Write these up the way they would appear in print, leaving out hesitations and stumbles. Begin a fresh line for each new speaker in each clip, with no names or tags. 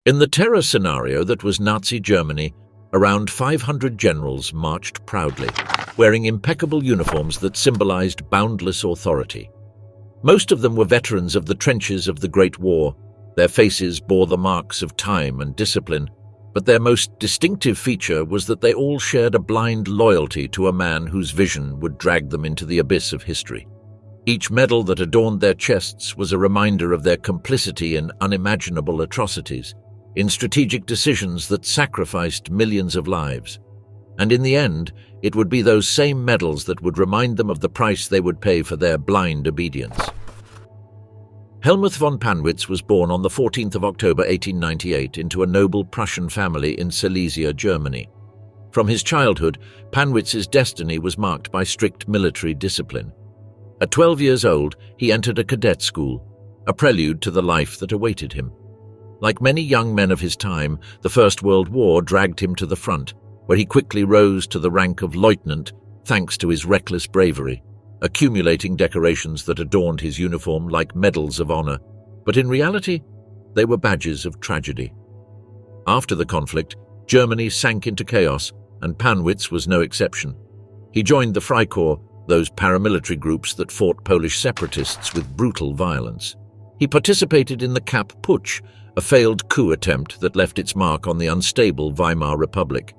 In the terror scenario that was Nazi Germany, around 500 generals marched proudly, wearing impeccable uniforms that symbolized boundless authority. Most of them were veterans of the trenches of the Great War. Their faces bore the marks of time and discipline, but their most distinctive feature was that they all shared a blind loyalty to a man whose vision would drag them into the abyss of history. Each medal that adorned their chests was a reminder of their complicity in unimaginable atrocities, in strategic decisions that sacrificed millions of lives. And in the end, it would be those same medals that would remind them of the price they would pay for their blind obedience. Hellmuth von Pannwitz was born on the 14th of October 1898 into a noble Prussian family in Silesia, Germany. From his childhood, Pannwitz's destiny was marked by strict military discipline. At 12 years old, he entered a cadet school, a prelude to the life that awaited him. Like many young men of his time, the First World War dragged him to the front, where he quickly rose to the rank of lieutenant thanks to his reckless bravery, accumulating decorations that adorned his uniform like medals of honor, but in reality, they were badges of tragedy. After the conflict, Germany sank into chaos, and Pannwitz was no exception. He joined the Freikorps, those paramilitary groups that fought Polish separatists with brutal violence. He participated in the Kapp Putsch, a failed coup attempt that left its mark on the unstable Weimar Republic.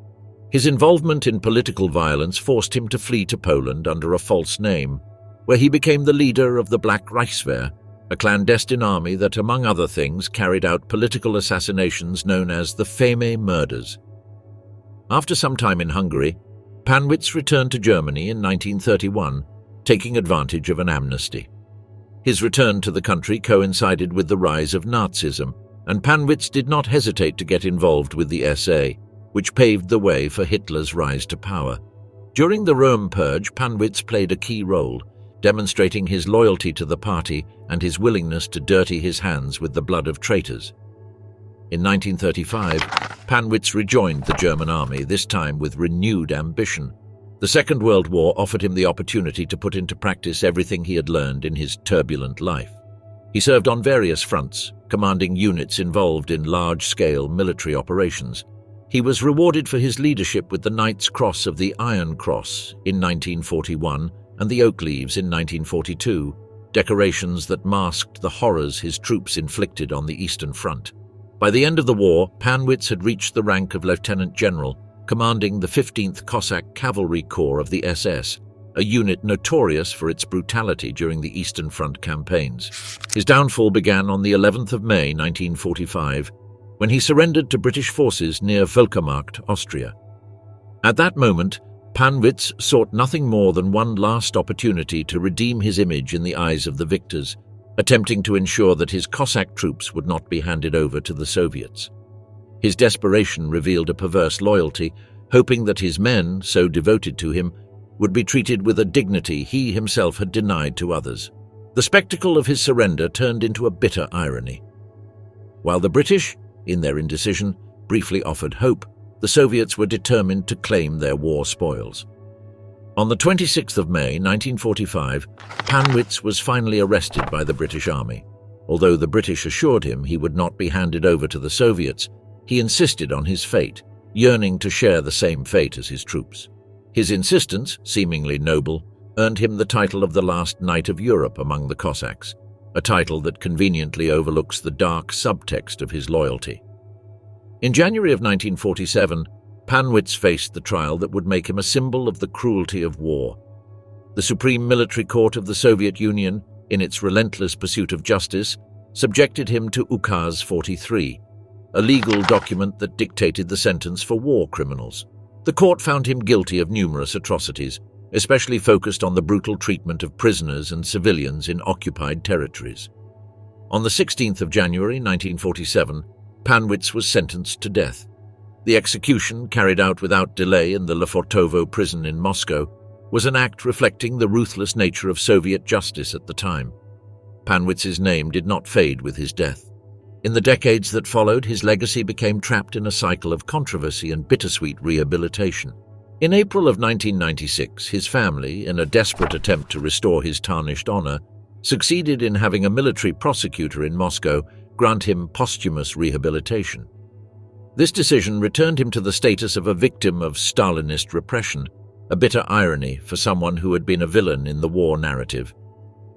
His involvement in political violence forced him to flee to Poland under a false name, where he became the leader of the Black Reichswehr, a clandestine army that, among other things, carried out political assassinations known as the Feme murders. After some time in Hungary, Pannwitz returned to Germany in 1931, taking advantage of an amnesty. His return to the country coincided with the rise of Nazism, and Pannwitz did not hesitate to get involved with the SA, which paved the way for Hitler's rise to power. During the Röhm Purge, Pannwitz played a key role, demonstrating his loyalty to the party and his willingness to dirty his hands with the blood of traitors. In 1935, Pannwitz rejoined the German army, this time with renewed ambition. The Second World War offered him the opportunity to put into practice everything he had learned in his turbulent life. He served on various fronts, commanding units involved in large-scale military operations. He was rewarded for his leadership with the Knight's Cross of the Iron Cross in 1941 and the Oak Leaves in 1942, decorations that masked the horrors his troops inflicted on the Eastern Front. By the end of the war, Pannwitz had reached the rank of Lieutenant General, commanding the 15th Cossack Cavalry Corps of the SS, a unit notorious for its brutality during the Eastern Front campaigns. His downfall began on the 11th of May 1945, when he surrendered to British forces near Völkermarkt, Austria. At that moment, Pannwitz sought nothing more than one last opportunity to redeem his image in the eyes of the victors, attempting to ensure that his Cossack troops would not be handed over to the Soviets. His desperation revealed a perverse loyalty, hoping that his men, so devoted to him, would be treated with a dignity he himself had denied to others. The spectacle of his surrender turned into a bitter irony. While the British, in their indecision, briefly offered hope, the Soviets were determined to claim their war spoils. On the 26th of May 1945, Pannwitz was finally arrested by the British Army. Although the British assured him he would not be handed over to the Soviets, he insisted on his fate, yearning to share the same fate as his troops. His insistence, seemingly noble, earned him the title of the last Knight of Europe among the Cossacks, a title that conveniently overlooks the dark subtext of his loyalty. In January of 1947, Pannwitz faced the trial that would make him a symbol of the cruelty of war. The Supreme Military Court of the Soviet Union, in its relentless pursuit of justice, subjected him to Ukaz 43, a legal document that dictated the sentence for war criminals. The court found him guilty of numerous atrocities, especially focused on the brutal treatment of prisoners and civilians in occupied territories. On the 16th of January 1947, Pannwitz was sentenced to death. The execution, carried out without delay in the Lefortovo prison in Moscow, was an act reflecting the ruthless nature of Soviet justice at the time. Pannwitz's name did not fade with his death. In the decades that followed, his legacy became trapped in a cycle of controversy and bittersweet rehabilitation. In April of 1996, his family, in a desperate attempt to restore his tarnished honor, succeeded in having a military prosecutor in Moscow grant him posthumous rehabilitation. This decision returned him to the status of a victim of Stalinist repression, a bitter irony for someone who had been a villain in the war narrative.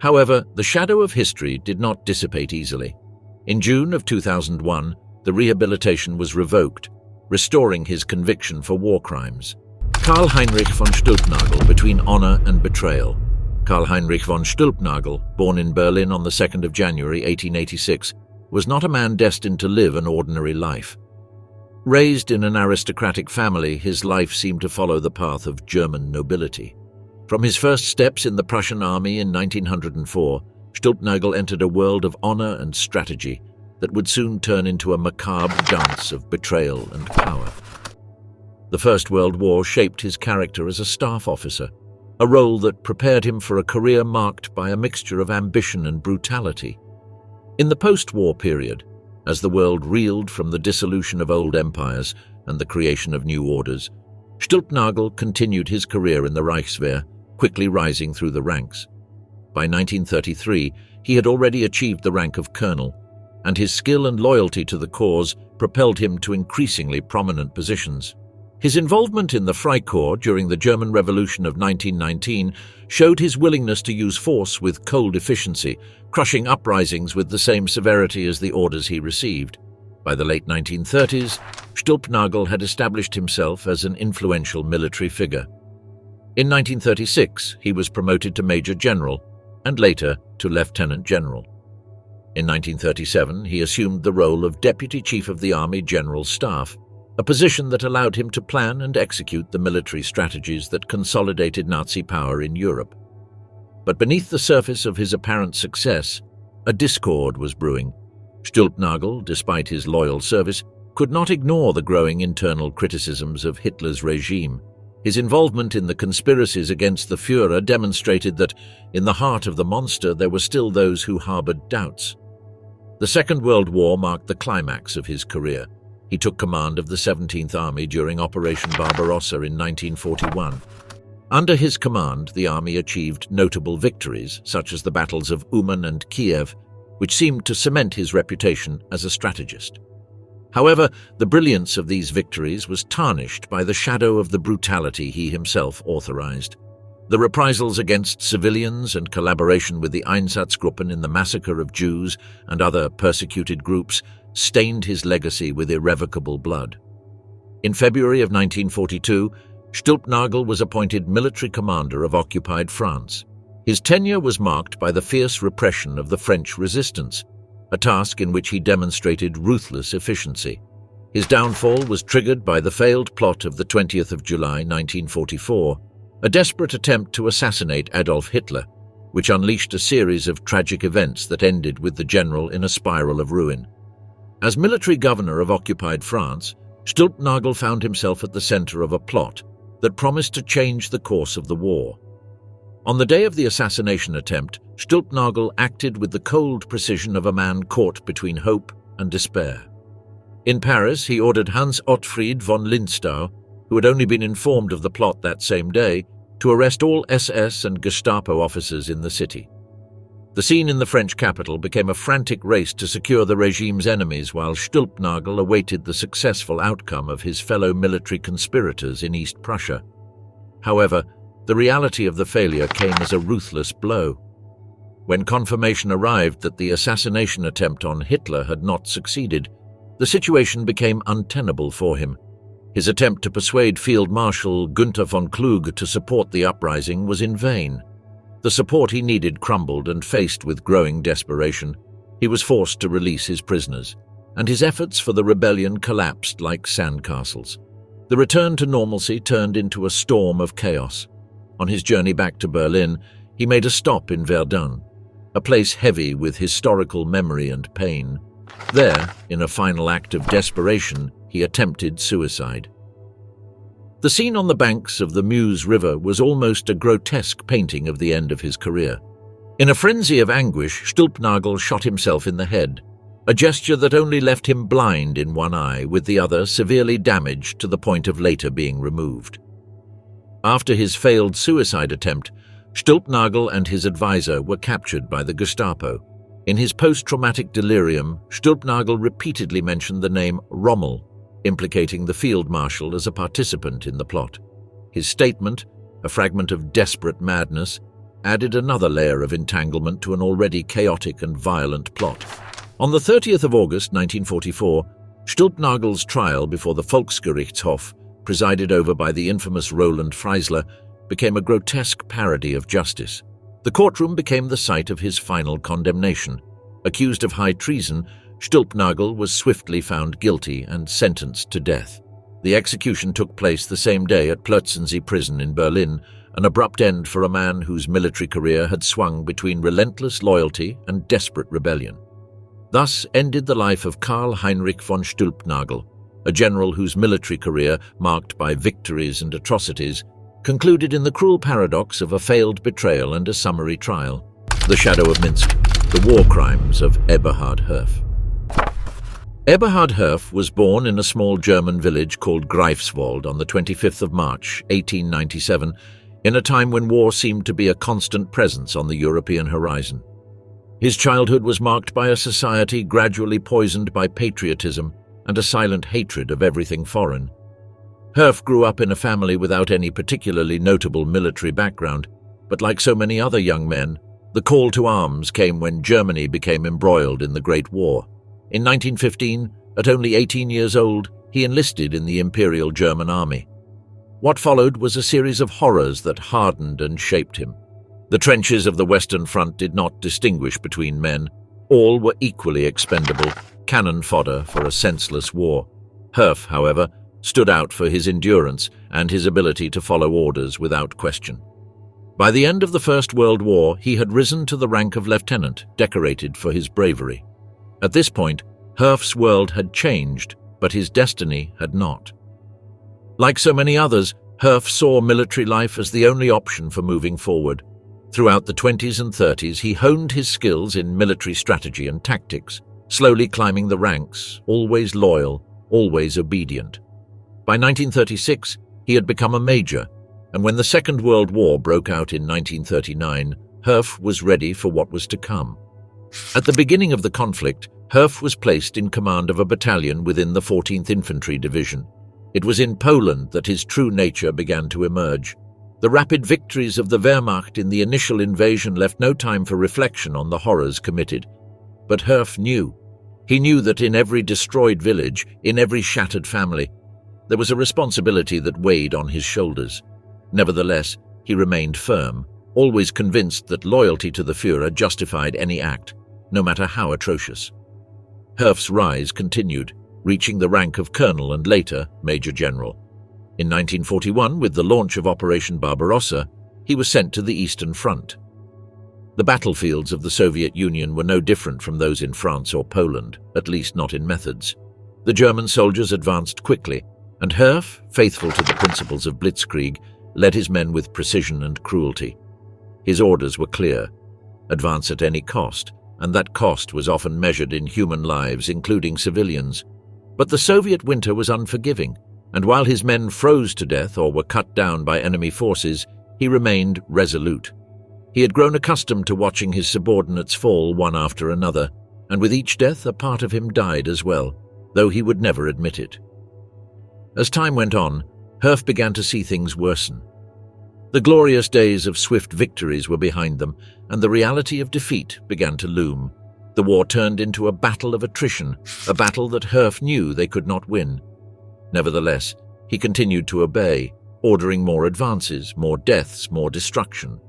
However, the shadow of history did not dissipate easily. In June of 2001, the rehabilitation was revoked, restoring his conviction for war crimes. Carl-Heinrich von Stülpnagel, between honor and betrayal. Carl-Heinrich von Stülpnagel, born in Berlin on the 2nd of January 1886, was not a man destined to live an ordinary life. Raised in an aristocratic family, his life seemed to follow the path of German nobility. From his first steps in the Prussian army in 1904, Stülpnagel entered a world of honor and strategy that would soon turn into a macabre dance of betrayal and power. The First World War shaped his character as a staff officer, a role that prepared him for a career marked by a mixture of ambition and brutality. In the post-war period, as the world reeled from the dissolution of old empires and the creation of new orders, Stülpnagel continued his career in the Reichswehr, quickly rising through the ranks. By 1933, he had already achieved the rank of colonel, and his skill and loyalty to the cause propelled him to increasingly prominent positions. His involvement in the Freikorps during the German Revolution of 1919 showed his willingness to use force with cold efficiency, crushing uprisings with the same severity as the orders he received. By the late 1930s, Stülpnagel had established himself as an influential military figure. In 1936, he was promoted to Major General and later to Lieutenant General. In 1937, he assumed the role of Deputy Chief of the Army General Staff, a position that allowed him to plan and execute the military strategies that consolidated Nazi power in Europe. But beneath the surface of his apparent success, a discord was brewing. Stülpnagel, despite his loyal service, could not ignore the growing internal criticisms of Hitler's regime. His involvement in the conspiracies against the Führer demonstrated that, in the heart of the monster, there were still those who harbored doubts. The Second World War marked the climax of his career. He took command of the 17th Army during Operation Barbarossa in 1941. Under his command, the army achieved notable victories, such as the battles of Uman and Kiev, which seemed to cement his reputation as a strategist. However, the brilliance of these victories was tarnished by the shadow of the brutality he himself authorized. The reprisals against civilians and collaboration with the Einsatzgruppen in the massacre of Jews and other persecuted groups stained his legacy with irrevocable blood. In February of 1942, Stülpnagel was appointed military commander of occupied France. His tenure was marked by the fierce repression of the French resistance, a task in which he demonstrated ruthless efficiency. His downfall was triggered by the failed plot of the 20th of July 1944, a desperate attempt to assassinate Adolf Hitler, which unleashed a series of tragic events that ended with the general in a spiral of ruin. As military governor of occupied France, Stülpnagel found himself at the center of a plot that promised to change the course of the war. On the day of the assassination attempt, Stülpnagel acted with the cold precision of a man caught between hope and despair. In Paris, he ordered Hans Ottfried von Lindstau, who had only been informed of the plot that same day, to arrest all SS and Gestapo officers in the city. The scene in the French capital became a frantic race to secure the regime's enemies while Stülpnagel awaited the successful outcome of his fellow military conspirators in East Prussia. However, the reality of the failure came as a ruthless blow. When confirmation arrived that the assassination attempt on Hitler had not succeeded, the situation became untenable for him. His attempt to persuade Field Marshal Günther von Kluge to support the uprising was in vain. The support he needed crumbled, and faced with growing desperation, he was forced to release his prisoners, and his efforts for the rebellion collapsed like sandcastles. The return to normalcy turned into a storm of chaos. On his journey back to Berlin, he made a stop in Verdun, a place heavy with historical memory and pain. There, in a final act of desperation, he attempted suicide. The scene on the banks of the Meuse River was almost a grotesque painting of the end of his career. In a frenzy of anguish, Stülpnagel shot himself in the head, a gesture that only left him blind in one eye, with the other severely damaged to the point of later being removed. After his failed suicide attempt, Stülpnagel and his advisor were captured by the Gestapo. In his post-traumatic delirium, Stülpnagel repeatedly mentioned the name Rommel, implicating the field marshal as a participant in the plot. His statement, a fragment of desperate madness, added another layer of entanglement to an already chaotic and violent plot. On the 30th of August 1944, Stülpnagel's trial before the Volksgerichtshof, presided over by the infamous Roland Freisler, became a grotesque parody of justice. The courtroom became the site of his final condemnation. Accused of high treason, Stülpnagel was swiftly found guilty and sentenced to death. The execution took place the same day at Plötzensee prison in Berlin, an abrupt end for a man whose military career had swung between relentless loyalty and desperate rebellion. Thus ended the life of Carl-Heinrich von Stülpnagel, a general whose military career, marked by victories and atrocities, concluded in the cruel paradox of a failed betrayal and a summary trial. The Shadow of Minsk, the war crimes of Eberhard Herf. Eberhard Herf was born in a small German village called Greifswald on the 25th of March, 1897, in a time when war seemed to be a constant presence on the European horizon. His childhood was marked by a society gradually poisoned by patriotism and a silent hatred of everything foreign. Herf grew up in a family without any particularly notable military background, but like so many other young men, the call to arms came when Germany became embroiled in the Great War. In 1915, at only 18 years old, he enlisted in the Imperial German Army. What followed was a series of horrors that hardened and shaped him. The trenches of the Western Front did not distinguish between men. All were equally expendable, cannon fodder for a senseless war. Herf, however, stood out for his endurance and his ability to follow orders without question. By the end of the First World War, he had risen to the rank of lieutenant, decorated for his bravery. At this point, Herf's world had changed, but his destiny had not. Like so many others, Herf saw military life as the only option for moving forward. Throughout the 20s and 30s, he honed his skills in military strategy and tactics, slowly climbing the ranks, always loyal, always obedient. By 1936, he had become a major, and when the Second World War broke out in 1939, Herf was ready for what was to come. At the beginning of the conflict, Herf was placed in command of a battalion within the 14th Infantry Division. It was in Poland that his true nature began to emerge. The rapid victories of the Wehrmacht in the initial invasion left no time for reflection on the horrors committed. But Herf knew. He knew that in every destroyed village, in every shattered family, there was a responsibility that weighed on his shoulders. Nevertheless, he remained firm, always convinced that loyalty to the Führer justified any act, no matter how atrocious. Herf's rise continued, reaching the rank of colonel and later major general. In 1941, with the launch of Operation Barbarossa, he was sent to the Eastern Front. The battlefields of the Soviet Union were no different from those in France or Poland, at least not in methods. The German soldiers advanced quickly, and Herf, faithful to the principles of blitzkrieg, led his men with precision and cruelty. His orders were clear: advance at any cost, and that cost was often measured in human lives, including civilians. But the Soviet winter was unforgiving, and while his men froze to death or were cut down by enemy forces, he remained resolute. He had grown accustomed to watching his subordinates fall one after another, and with each death a part of him died as well, though he would never admit it. As time went on, Herf began to see things worsen. The glorious days of swift victories were behind them, and the reality of defeat began to loom. The war turned into a battle of attrition, a battle that Herf knew they could not win. Nevertheless, he continued to obey, ordering more advances, more deaths, more destruction.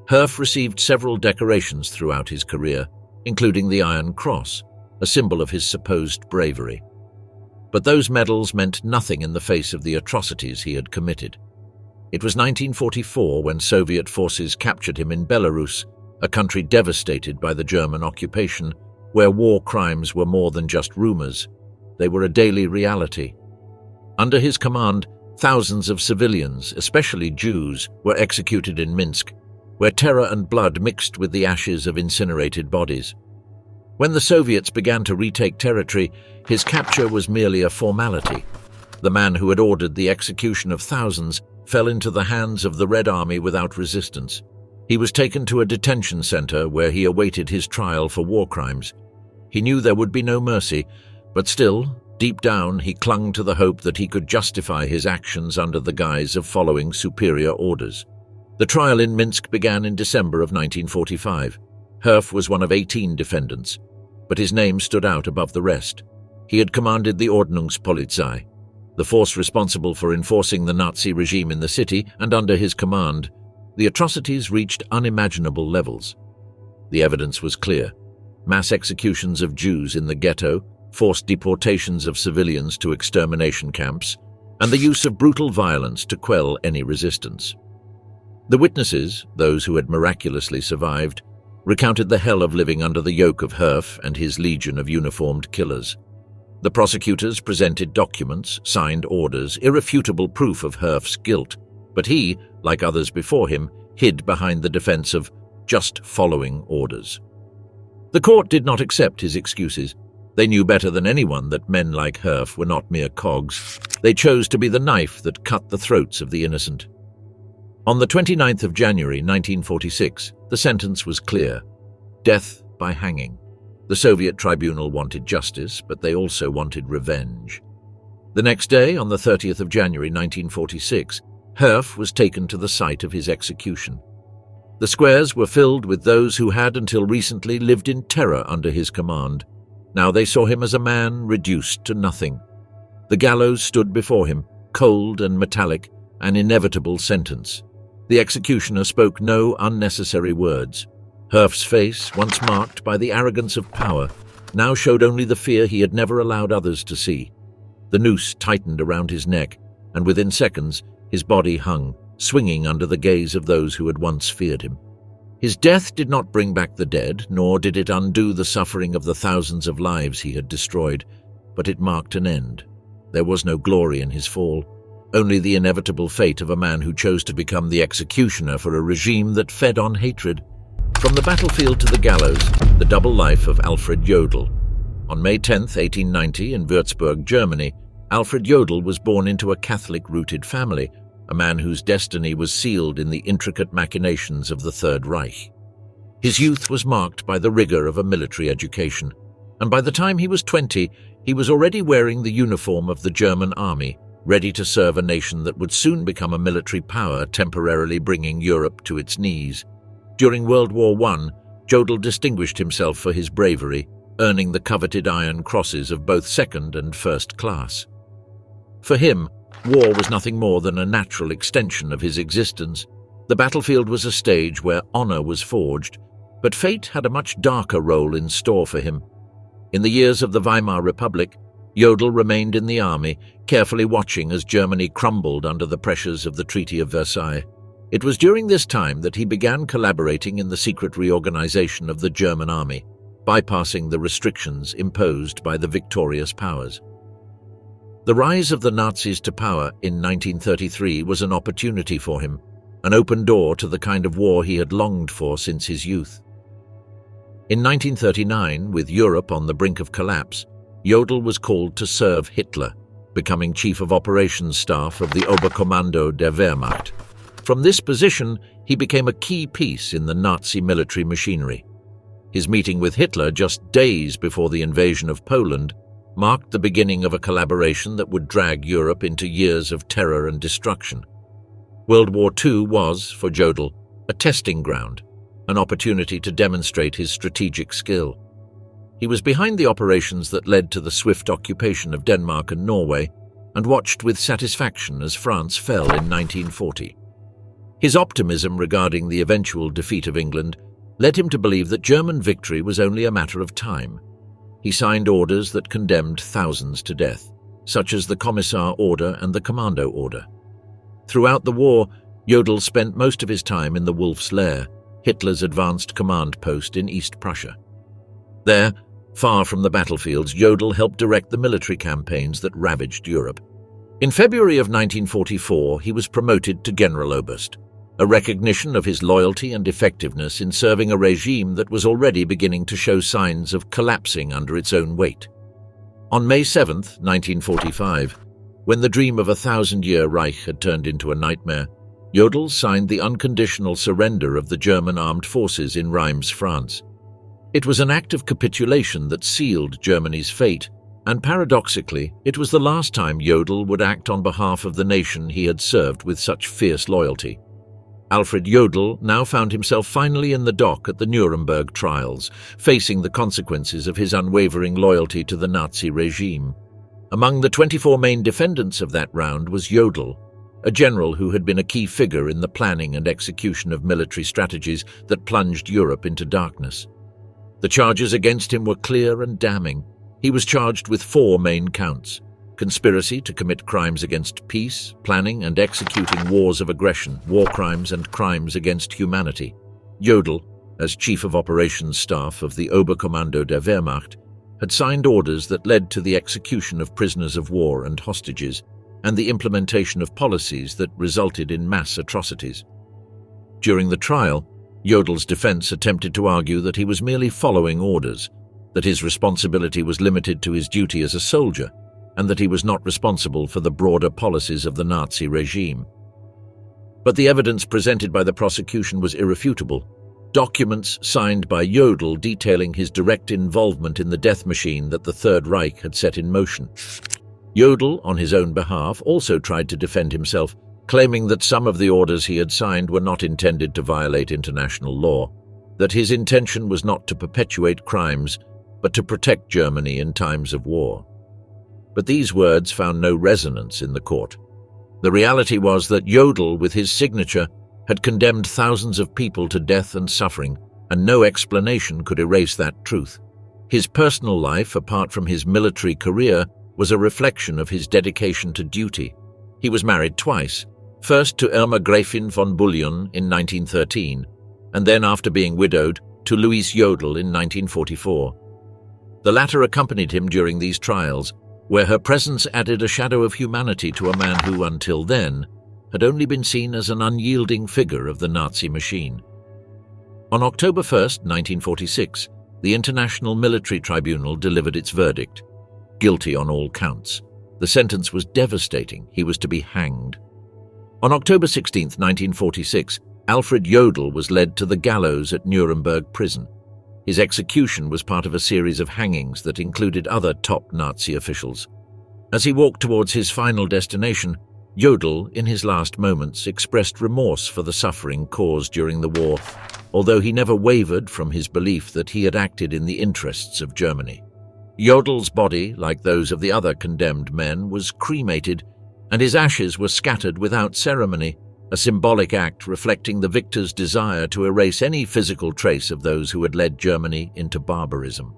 Herf received several decorations throughout his career, including the Iron Cross, a symbol of his supposed bravery. But those medals meant nothing in the face of the atrocities he had committed. It was 1944 when Soviet forces captured him in Belarus, a country devastated by the German occupation, where war crimes were more than just rumors. They were a daily reality. Under his command, thousands of civilians, especially Jews, were executed in Minsk, where terror and blood mixed with the ashes of incinerated bodies. When the Soviets began to retake territory, his capture was merely a formality. The man who had ordered the execution of thousands fell into the hands of the Red Army without resistance. He was taken to a detention center where he awaited his trial for war crimes. He knew there would be no mercy, but still, deep down, he clung to the hope that he could justify his actions under the guise of following superior orders. The trial in Minsk began in December of 1945. Herf was one of 18 defendants, but his name stood out above the rest. He had commanded the Ordnungspolizei, the force responsible for enforcing the Nazi regime in the city, and under his command, the atrocities reached unimaginable levels. The evidence was clear. Mass executions of Jews in the ghetto, forced deportations of civilians to extermination camps, and the use of brutal violence to quell any resistance. The witnesses, those who had miraculously survived, recounted the hell of living under the yoke of Herf and his legion of uniformed killers. The prosecutors presented documents, signed orders, irrefutable proof of Herf's guilt, but he, like others before him, hid behind the defense of just following orders. The court did not accept his excuses. They knew better than anyone that men like Herf were not mere cogs. They chose to be the knife that cut the throats of the innocent. On the 29th of January 1946, the sentence was clear: death by hanging. The Soviet tribunal wanted justice, but they also wanted revenge. The next day, on the 30th of January 1946, Herf was taken to the site of his execution. The squares were filled with those who had until recently lived in terror under his command. Now they saw him as a man reduced to nothing. The gallows stood before him, cold and metallic, an inevitable sentence. The executioner spoke no unnecessary words. Herf's face, once marked by the arrogance of power, now showed only the fear he had never allowed others to see. The noose tightened around his neck, and within seconds, his body hung, swinging under the gaze of those who had once feared him. His death did not bring back the dead, nor did it undo the suffering of the thousands of lives he had destroyed, but it marked an end. There was no glory in his fall, only the inevitable fate of a man who chose to become the executioner for a regime that fed on hatred. From the battlefield to the gallows, the double life of Alfred Jodl. On May 10, 1890, in Würzburg, Germany, Alfred Jodl was born into a Catholic-rooted family, a man whose destiny was sealed in the intricate machinations of the Third Reich. His youth was marked by the rigor of a military education, and by the time he was 20, he was already wearing the uniform of the German army, ready to serve a nation that would soon become a military power, temporarily bringing Europe to its knees. During World War I, Jodl distinguished himself for his bravery, earning the coveted Iron Crosses of both second and first class. For him, war was nothing more than a natural extension of his existence. The battlefield was a stage where honor was forged, but fate had a much darker role in store for him. In the years of the Weimar Republic, Jodl remained in the army, carefully watching as Germany crumbled under the pressures of the Treaty of Versailles. It was during this time that he began collaborating in the secret reorganization of the German army, bypassing the restrictions imposed by the victorious powers. The rise of the Nazis to power in 1933 was an opportunity for him, an open door to the kind of war he had longed for since his youth. In 1939, with Europe on the brink of collapse, Jodl was called to serve Hitler, becoming Chief of Operations Staff of the Oberkommando der Wehrmacht. From this position, he became a key piece in the Nazi military machinery. His meeting with Hitler just days before the invasion of Poland marked the beginning of a collaboration that would drag Europe into years of terror and destruction. World War II was, for Jodl, a testing ground, an opportunity to demonstrate his strategic skill. He was behind the operations that led to the swift occupation of Denmark and Norway, and watched with satisfaction as France fell in 1940. His optimism regarding the eventual defeat of England led him to believe that German victory was only a matter of time. He signed orders that condemned thousands to death, such as the Commissar Order and the Commando Order. Throughout the war, Jodl spent most of his time in the Wolf's Lair, Hitler's advanced command post in East Prussia. There, far from the battlefields, Jodl helped direct the military campaigns that ravaged Europe. In February of 1944, he was promoted to Generaloberst, a recognition of his loyalty and effectiveness in serving a regime that was already beginning to show signs of collapsing under its own weight. On May 7, 1945, when the dream of a 1,000-year Reich had turned into a nightmare, Jodl signed the unconditional surrender of the German armed forces in Reims, France. It was an act of capitulation that sealed Germany's fate, and paradoxically, it was the last time Jodl would act on behalf of the nation he had served with such fierce loyalty. Alfred Jodl now found himself finally in the dock at the Nuremberg Trials, facing the consequences of his unwavering loyalty to the Nazi regime. Among the 24 main defendants of that round was Jodl, a general who had been a key figure in the planning and execution of military strategies that plunged Europe into darkness. The charges against him were clear and damning. He was charged with 4 main counts: conspiracy to commit crimes against peace, planning and executing wars of aggression, war crimes and crimes against humanity. Jodl, as Chief of Operations Staff of the Oberkommando der Wehrmacht, had signed orders that led to the execution of prisoners of war and hostages, and the implementation of policies that resulted in mass atrocities. During the trial, Jodl's defense attempted to argue that he was merely following orders, that his responsibility was limited to his duty as a soldier, and that he was not responsible for the broader policies of the Nazi regime. But the evidence presented by the prosecution was irrefutable. Documents signed by Jodl detailing his direct involvement in the death machine that the Third Reich had set in motion. Jodl, on his own behalf, also tried to defend himself, claiming that some of the orders he had signed were not intended to violate international law, that his intention was not to perpetuate crimes, but to protect Germany in times of war. But these words found no resonance in the court. The reality was that Jodl, with his signature, had condemned thousands of people to death and suffering, and no explanation could erase that truth. His personal life, apart from his military career, was a reflection of his dedication to duty. He was married twice, first to Irma Gräfin von Bullion in 1913, and then, after being widowed, to Louise Jodl in 1944. The latter accompanied him during these trials, where her presence added a shadow of humanity to a man who, until then, had only been seen as an unyielding figure of the Nazi machine. On October 1, 1946, the International Military Tribunal delivered its verdict. Guilty on all counts. The sentence was devastating. He was to be hanged. On October 16, 1946, Alfred Jodl was led to the gallows at Nuremberg prison. His execution was part of a series of hangings that included other top Nazi officials. As he walked towards his final destination, Jodl, in his last moments, expressed remorse for the suffering caused during the war, although he never wavered from his belief that he had acted in the interests of Germany. Jodl's body, like those of the other condemned men, was cremated, and his ashes were scattered without ceremony, a symbolic act reflecting the victor's desire to erase any physical trace of those who had led Germany into barbarism.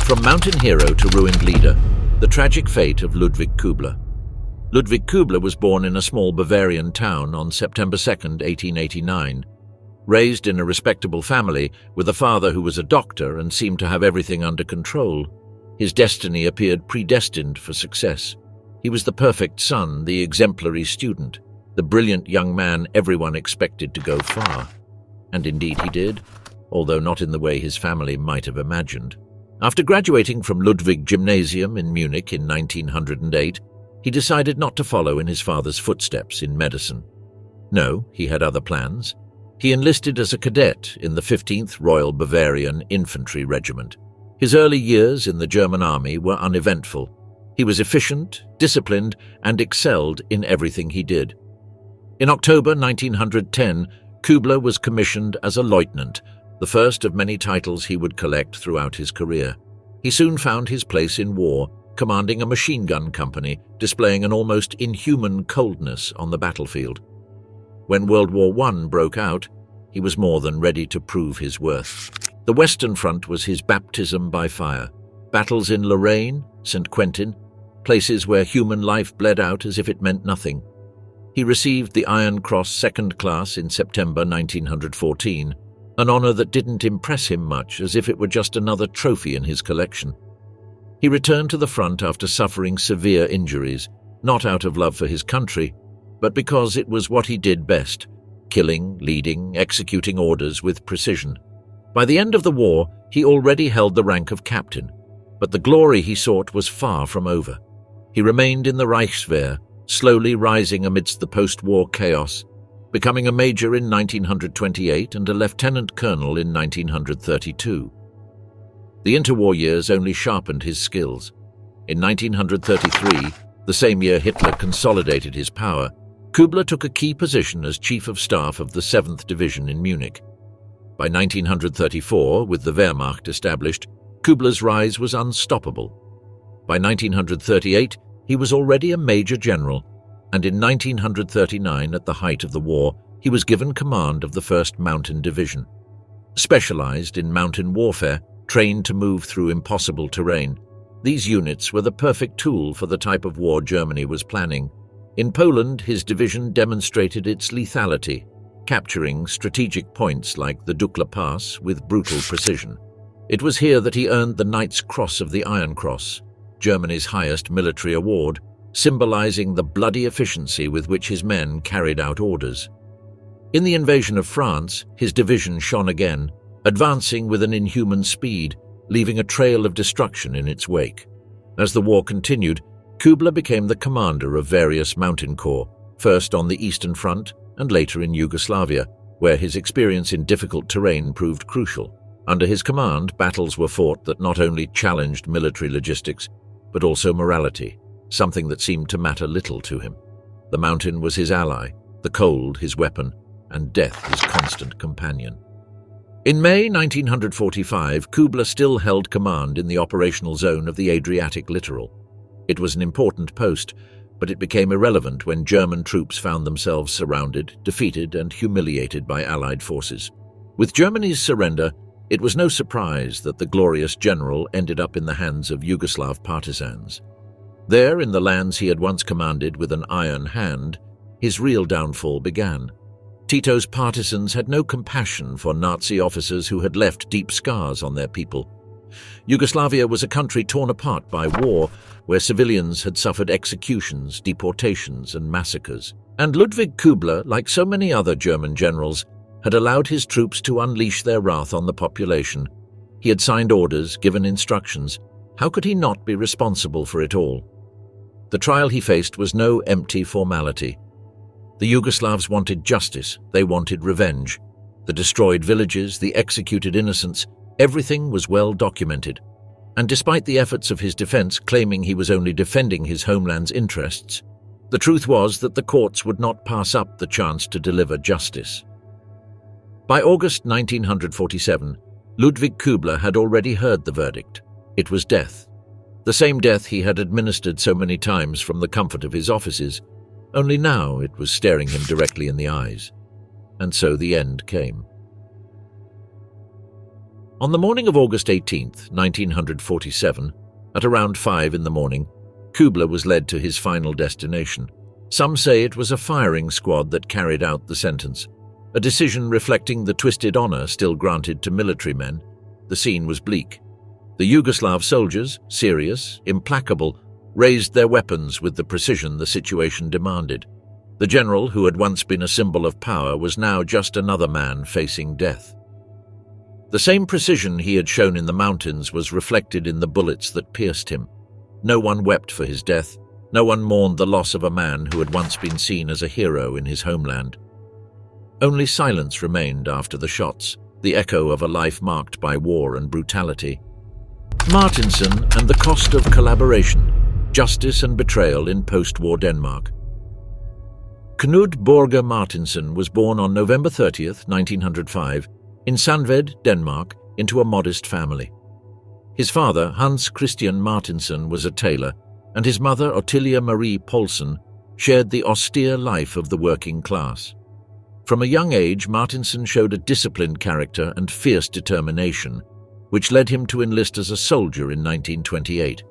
From mountain hero to ruined leader, the tragic fate of Ludwig Kübler. Ludwig Kübler was born in a small Bavarian town on September 2, 1889. Raised in a respectable family, with a father who was a doctor and seemed to have everything under control, his destiny appeared predestined for success. He was the perfect son, the exemplary student, the brilliant young man everyone expected to go far. And indeed he did, although not in the way his family might have imagined. After graduating from Ludwig Gymnasium in Munich in 1908, he decided not to follow in his father's footsteps in medicine. No, he had other plans. He enlisted as a cadet in the 15th Royal Bavarian Infantry Regiment. His early years in the German army were uneventful. He was efficient, disciplined, and excelled in everything he did. In October 1910, Kübler was commissioned as a lieutenant, the first of many titles he would collect throughout his career. He soon found his place in war, commanding a machine gun company, displaying an almost inhuman coldness on the battlefield. When World War I broke out, he was more than ready to prove his worth. The Western Front was his baptism by fire. Battles in Lorraine, St. Quentin, places where human life bled out as if it meant nothing. He received the Iron Cross Second Class in September 1914, an honor that didn't impress him much, as if it were just another trophy in his collection. He returned to the front after suffering severe injuries, not out of love for his country, but because it was what he did best, killing, leading, executing orders with precision. By the end of the war, he already held the rank of captain, but the glory he sought was far from over. He remained in the Reichswehr, slowly rising amidst the post-war chaos, becoming a major in 1928 and a lieutenant colonel in 1932. The interwar years only sharpened his skills. In 1933, the same year Hitler consolidated his power, Kübler took a key position as Chief of Staff of the 7th Division in Munich. By 1934, with the Wehrmacht established, Kübler's rise was unstoppable. By 1938, he was already a major general, and in 1939, at the height of the war, he was given command of the 1st Mountain Division. Specialized in mountain warfare, trained to move through impossible terrain, these units were the perfect tool for the type of war Germany was planning. In Poland, his division demonstrated its lethality, capturing strategic points like the Dukla Pass with brutal precision. It was here that he earned the Knight's Cross of the Iron Cross, Germany's highest military award, symbolizing the bloody efficiency with which his men carried out orders. In the invasion of France, his division shone again, advancing with an inhuman speed, leaving a trail of destruction in its wake. As the war continued, Kübler became the commander of various mountain corps, first on the Eastern Front and later in Yugoslavia, where his experience in difficult terrain proved crucial. Under his command, battles were fought that not only challenged military logistics, but also morality, something that seemed to matter little to him. The mountain was his ally, the cold his weapon, and death his constant companion. In May 1945, Kübler still held command in the operational zone of the Adriatic littoral. It was an important post, but it became irrelevant when German troops found themselves surrounded, defeated, and humiliated by Allied forces. With Germany's surrender, it was no surprise that the glorious general ended up in the hands of Yugoslav partisans. There, in the lands he had once commanded with an iron hand, his real downfall began. Tito's partisans had no compassion for Nazi officers who had left deep scars on their people. Yugoslavia was a country torn apart by war, where civilians had suffered executions, deportations, and massacres. And Ludwig Kübler, like so many other German generals, had allowed his troops to unleash their wrath on the population. He had signed orders, given instructions. How could he not be responsible for it all? The trial he faced was no empty formality. The Yugoslavs wanted justice, they wanted revenge. The destroyed villages, the executed innocents, everything was well documented. And despite the efforts of his defense claiming he was only defending his homeland's interests, the truth was that the courts would not pass up the chance to deliver justice. By August 1947, Ludwig Kübler had already heard the verdict. It was death. The same death he had administered so many times from the comfort of his offices, only now it was staring him directly in the eyes. And so the end came. On the morning of August 18, 1947, at around 5 in the morning, Kübler was led to his final destination. Some say it was a firing squad that carried out the sentence, a decision reflecting the twisted honor still granted to military men. The scene was bleak. The Yugoslav soldiers, serious, implacable, raised their weapons with the precision the situation demanded. The general, who had once been a symbol of power, was now just another man facing death. The same precision he had shown in the mountains was reflected in the bullets that pierced him. No one wept for his death. No one mourned the loss of a man who had once been seen as a hero in his homeland. Only silence remained after the shots, the echo of a life marked by war and brutality. Martinsen and the cost of collaboration, justice and betrayal in post-war Denmark. Kud Børger Martinsen was born on November 30, 1905, in Sandved, Denmark, into a modest family. His father, Hans Christian Martinsen, was a tailor, and his mother, Ottilia Marie Poulsen, shared the austere life of the working class. From a young age, Martinsen showed a disciplined character and fierce determination, which led him to enlist as a soldier in 1928.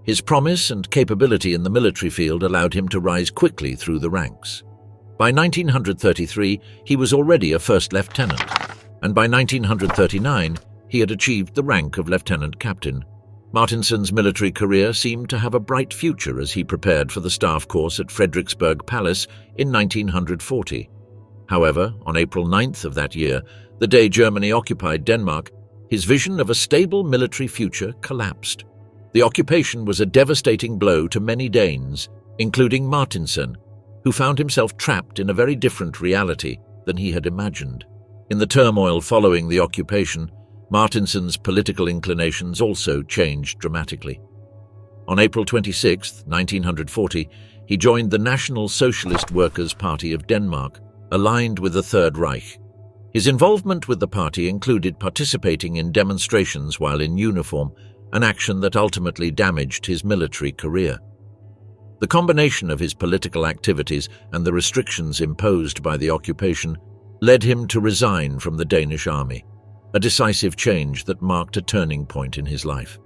His promise and capability in the military field allowed him to rise quickly through the ranks. By 1933, he was already a first lieutenant, and by 1939, he had achieved the rank of lieutenant captain. Martinsen's military career seemed to have a bright future as he prepared for the staff course at Frederiksberg Palace in 1940. However, on April 9th of that year, the day Germany occupied Denmark, his vision of a stable military future collapsed. The occupation was a devastating blow to many Danes, including Martinsen, who found himself trapped in a very different reality than he had imagined. In the turmoil following the occupation, Martinsen's political inclinations also changed dramatically. On April 26, 1940, he joined the National Socialist Workers' Party of Denmark, aligned with the Third Reich. His involvement with the party included participating in demonstrations while in uniform, an action that ultimately damaged his military career. The combination of his political activities and the restrictions imposed by the occupation led him to resign from the Danish army, a decisive change that marked a turning point in his life.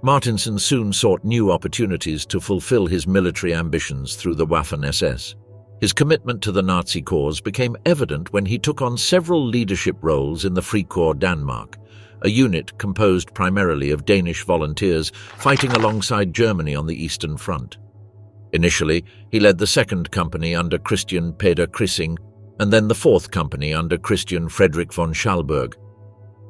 Martinsen soon sought new opportunities to fulfill his military ambitions through the Waffen-SS. His commitment to the Nazi cause became evident when he took on several leadership roles in the Frikorps Danmark, a unit composed primarily of Danish volunteers fighting alongside Germany on the Eastern Front. Initially, he led the 2nd Company under Christian Peder Krissing, and then the 4th Company under Christian Friedrich von Schalburg.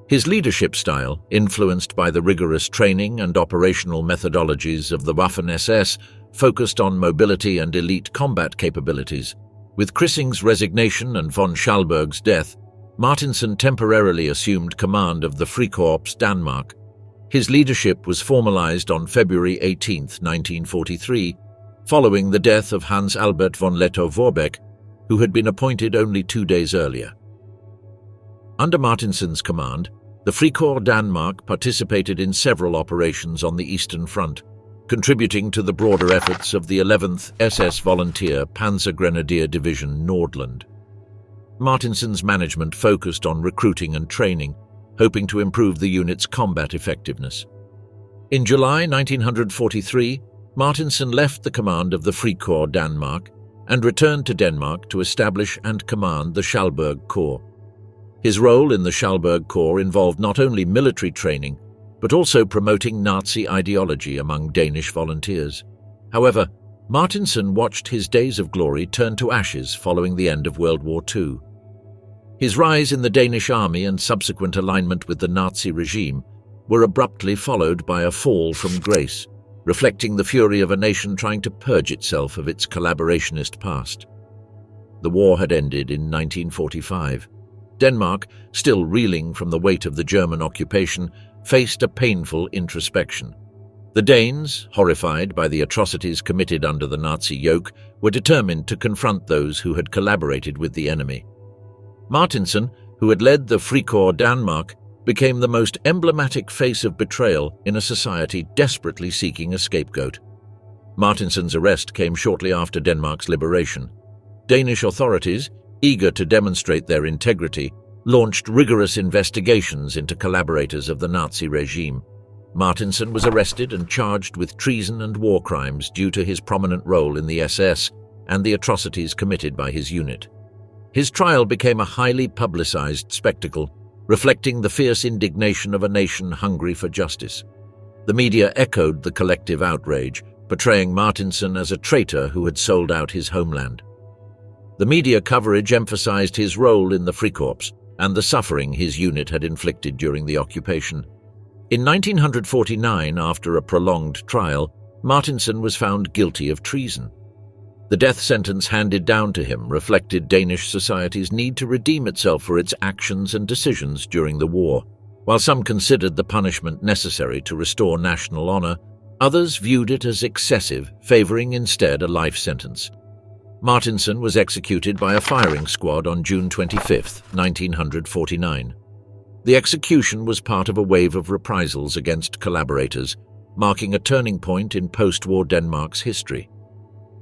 His leadership style, influenced by the rigorous training and operational methodologies of the Waffen-SS, focused on mobility and elite combat capabilities. With Krissing's resignation and von Schalburg's death, Martinsen temporarily assumed command of the Frikorps Danmark. His leadership was formalized on February 18, 1943, following the death of Hans Albert von Lettow-Vorbeck, who had been appointed only 2 days earlier. Under Martinsen's command, the Frikorps Danmark participated in several operations on the Eastern Front, contributing to the broader efforts of the 11th SS Volunteer Panzer Grenadier Division Nordland. Martinsen's management focused on recruiting and training, hoping to improve the unit's combat effectiveness. In July 1943, Martinsen left the command of the Frikorps Danmark and returned to Denmark to establish and command the Schalburg Corps. His role in the Schalburg Corps involved not only military training, but also promoting Nazi ideology among Danish volunteers. However, Martinsen watched his days of glory turn to ashes following the end of World War II. His rise in the Danish army and subsequent alignment with the Nazi regime were abruptly followed by a fall from grace, reflecting the fury of a nation trying to purge itself of its collaborationist past. The war had ended in 1945. Denmark, still reeling from the weight of the German occupation, faced a painful introspection. The Danes, horrified by the atrocities committed under the Nazi yoke, were determined to confront those who had collaborated with the enemy. Martinsen, who had led the Frikorps Danmark, became the most emblematic face of betrayal in a society desperately seeking a scapegoat. Martinsen's arrest came shortly after Denmark's liberation. Danish authorities, eager to demonstrate their integrity, launched rigorous investigations into collaborators of the Nazi regime. Martinsen was arrested and charged with treason and war crimes due to his prominent role in the SS and the atrocities committed by his unit. His trial became a highly publicized spectacle, reflecting the fierce indignation of a nation hungry for justice. The media echoed the collective outrage, portraying Martinsen as a traitor who had sold out his homeland. The media coverage emphasized his role in the Frikorps and the suffering his unit had inflicted during the occupation. In 1949, after a prolonged trial, Martinsen was found guilty of treason. The death sentence handed down to him reflected Danish society's need to redeem itself for its actions and decisions during the war. While some considered the punishment necessary to restore national honor, others viewed it as excessive, favoring instead a life sentence. Martinsen was executed by a firing squad on June 25, 1949. The execution was part of a wave of reprisals against collaborators, marking a turning point in post-war Denmark's history.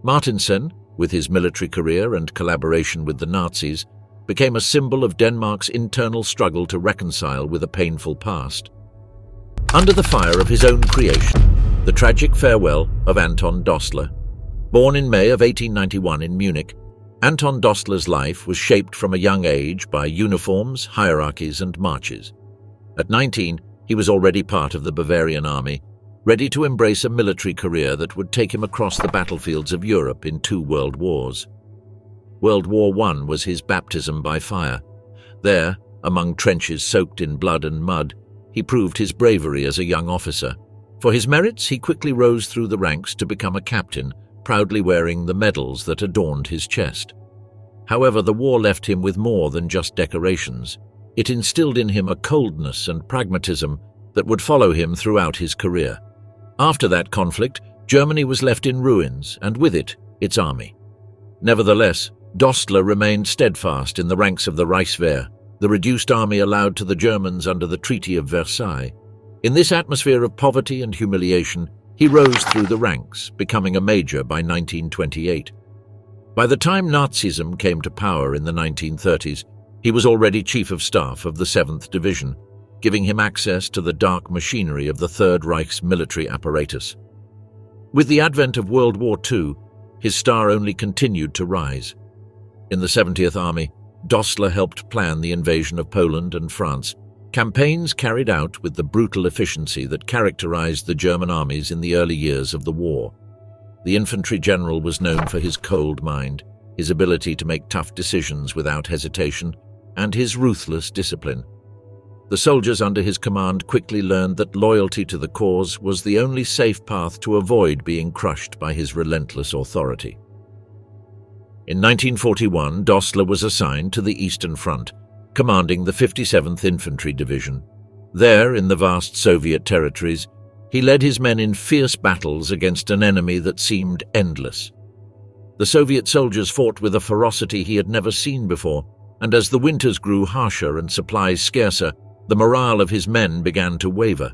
Martinsen, with his military career and collaboration with the Nazis, became a symbol of Denmark's internal struggle to reconcile with a painful past. Under the fire of his own creation, the tragic farewell of Anton Dostler. Born in May of 1891 in Munich, Anton Dostler's life was shaped from a young age by uniforms, hierarchies, and marches. At 19, he was already part of the Bavarian army, ready to embrace a military career that would take him across the battlefields of Europe in 2 world wars. World War I was his baptism by fire. There, among trenches soaked in blood and mud, he proved his bravery as a young officer. For his merits, he quickly rose through the ranks to become a captain, proudly wearing the medals that adorned his chest. However, the war left him with more than just decorations. It instilled in him a coldness and pragmatism that would follow him throughout his career. After that conflict, Germany was left in ruins, and with it, its army. Nevertheless, Dostler remained steadfast in the ranks of the Reichswehr, the reduced army allowed to the Germans under the Treaty of Versailles. In this atmosphere of poverty and humiliation, he rose through the ranks, becoming a major by 1928. By the time Nazism came to power in the 1930s, he was already Chief of Staff of the 7th Division, giving him access to the dark machinery of the Third Reich's military apparatus. With the advent of World War II, his star only continued to rise. In the 70th Army, Dostler helped plan the invasion of Poland and France, campaigns carried out with the brutal efficiency that characterized the German armies in the early years of the war. The infantry general was known for his cold mind, his ability to make tough decisions without hesitation, and his ruthless discipline. The soldiers under his command quickly learned that loyalty to the cause was the only safe path to avoid being crushed by his relentless authority. In 1941, Dostler was assigned to the Eastern Front, commanding the 57th Infantry Division. There, in the vast Soviet territories, he led his men in fierce battles against an enemy that seemed endless. The Soviet soldiers fought with a ferocity he had never seen before, and as the winters grew harsher and supplies scarcer, the morale of his men began to waver.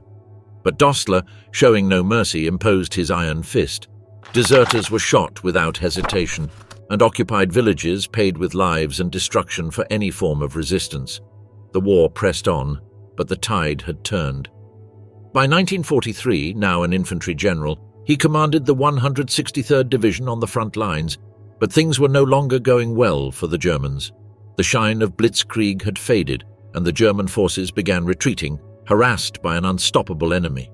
But Dostler, showing no mercy, imposed his iron fist. Deserters were shot without hesitation, and occupied villages paid with lives and destruction for any form of resistance. The war pressed on, but the tide had turned. By 1943, now an infantry general, he commanded the 163rd Division on the front lines, but things were no longer going well for the Germans. The shine of blitzkrieg had faded, and the German forces began retreating, harassed by an unstoppable enemy.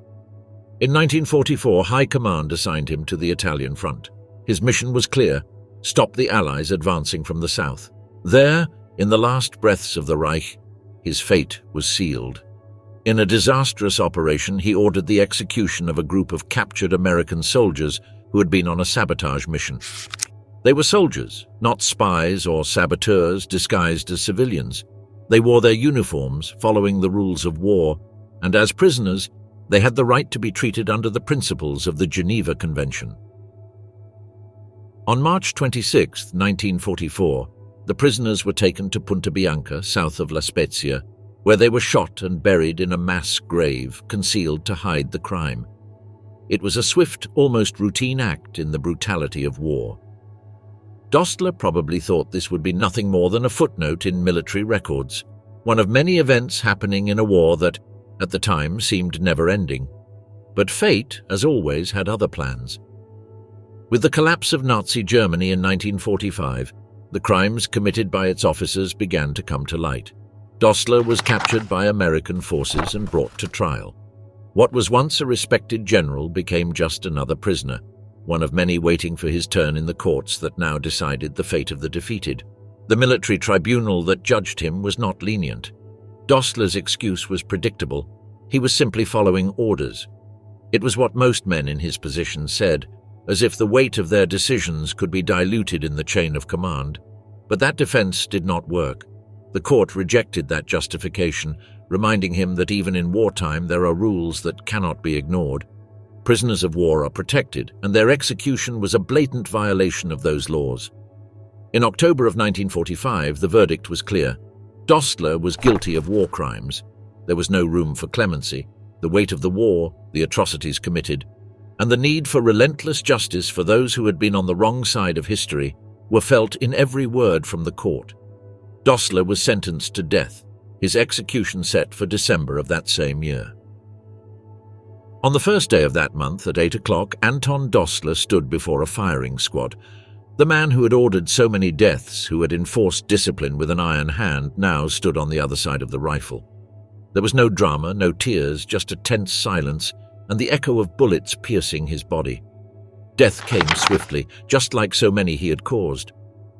In 1944, High Command assigned him to the Italian front. His mission was clear: stop the Allies advancing from the south. There, in the last breaths of the Reich, his fate was sealed. In a disastrous operation, he ordered the execution of a group of captured American soldiers who had been on a sabotage mission. They were soldiers, not spies or saboteurs disguised as civilians. They wore their uniforms, following the rules of war, and as prisoners, they had the right to be treated under the principles of the Geneva Convention. On March 26, 1944, the prisoners were taken to Punta Bianca, south of La Spezia, where they were shot and buried in a mass grave concealed to hide the crime. It was a swift, almost routine act in the brutality of war. Dostler probably thought this would be nothing more than a footnote in military records, one of many events happening in a war that, at the time, seemed never-ending. But fate, as always, had other plans. With the collapse of Nazi Germany in 1945, the crimes committed by its officers began to come to light. Dostler was captured by American forces and brought to trial. What was once a respected general became just another prisoner, one of many waiting for his turn in the courts that now decided the fate of the defeated. The military tribunal that judged him was not lenient. Dostler's excuse was predictable. He was simply following orders. It was what most men in his position said, as if the weight of their decisions could be diluted in the chain of command. But that defense did not work. The court rejected that justification, reminding him that even in wartime there are rules that cannot be ignored. Prisoners of war are protected, and their execution was a blatant violation of those laws. In October of 1945, the verdict was clear. Dostler was guilty of war crimes. There was no room for clemency. The weight of the war, the atrocities committed, and the need for relentless justice for those who had been on the wrong side of history were felt in every word from the court. Dostler was sentenced to death, his execution set for December of that same year. On the first day of that month, at 8 o'clock, Anton Dostler stood before a firing squad. The man who had ordered so many deaths, who had enforced discipline with an iron hand, now stood on the other side of the rifle. There was no drama, no tears, just a tense silence, and the echo of bullets piercing his body. Death came swiftly, just like so many he had caused.